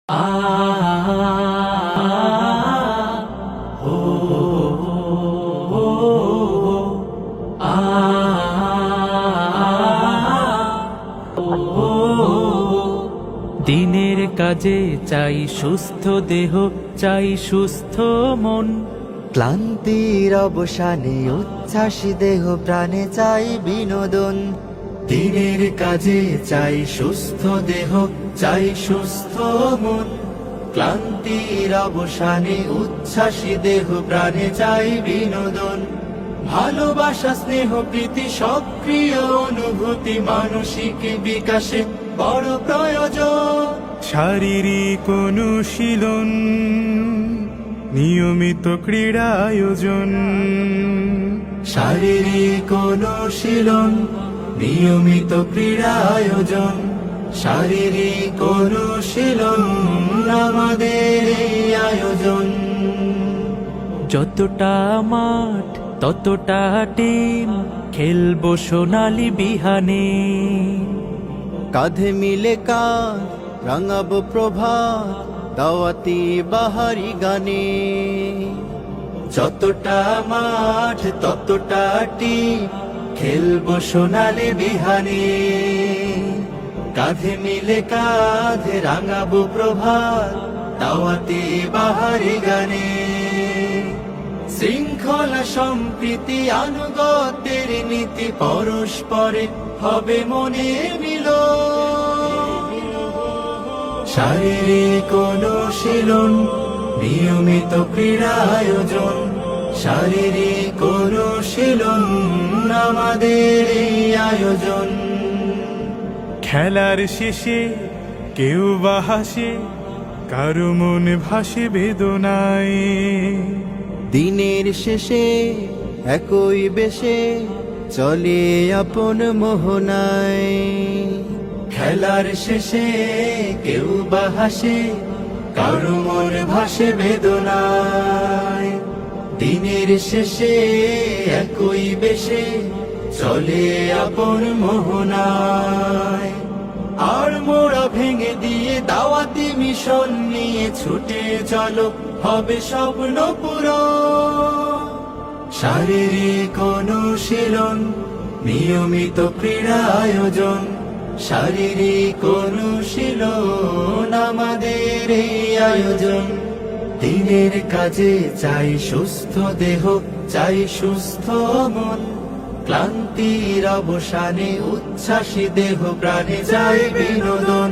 দিনের কাজে চাই সুস্থ দেহ, চাই সুস্থ মন। ক্লান্তির অবসানে উচ্ছ্বাসী দেহ প্রাণে চাই বিনোদন। দিনের কাজে চাই সুস্থ দেহ, চাই সুস্থ মন। ক্লান্তির অবসানে উচ্ছ্বাসী দেহ প্রাণে চাই বিনোদন। ভালোবাসা, স্নেহ, প্রীতি, সক্রিয় অনুভূতি মানসিক বিকাশে বড় প্রয়োজন। শারীরিক অনুশীলন, নিয়মিত ক্রীড়া আয়োজন। শারীরিক অনুশীলন, নিয়মিত ক্রীড়া আয়োজন। শারীরিক অনুশীলন আমাদের এই আয়োজন। যতটা মাঠ ততটা টিম, খেলবো সোনালি বিহানে। কাঁধে মিলে কাঁধ রাঙাবো প্রভাত, দাওয়াতি বাহারি গানে। যতটা মাঠ ততটা টিম, খেলবো সোনালি বিহানে। কাঁধে মিলে কাঁধ রাঙাবো প্রভাত, দাওয়াতি বাহারি গানে। শৃঙ্খলা, সম্প্রীতি, আনুগত্যের নীতি, পরস্পরে হবে মনে মিল। শারীরিক অনুশীলন, নিয়মিত ক্রীড়া আয়োজন। শারীরিক অনুশীলন আমাদের এই আয়োজন। খেলার শেষে কেউ বা হাসে, কারো মন ভাসে বেদনায়। দিনের শেষে একই বেশে চলে আপন মোহনায়। খেলার শেষে কেউ বা হাসে, কারো মন ভাসে বেদনায়। দিনের শেষে একই বেশে চলে আপন মোহনায়। আর মোড়া ভেঙে দিয়ে দাওয়াতি মিশন নিয়ে ছুটে চলো, হবে স্বপ্ন পূরণ। শারীরিক অনুশীলন, নিয়মিত ক্রীড়া আয়োজন। শারীরিক অনুশীলন আমাদের এই আয়োজন। দিনের কাজে চাই সুস্থ দেহ, চাই সুস্থ মন। ক্লান্তির অবসানে উচ্ছ্বাসী দেহ প্রাণে চাই বিনোদন।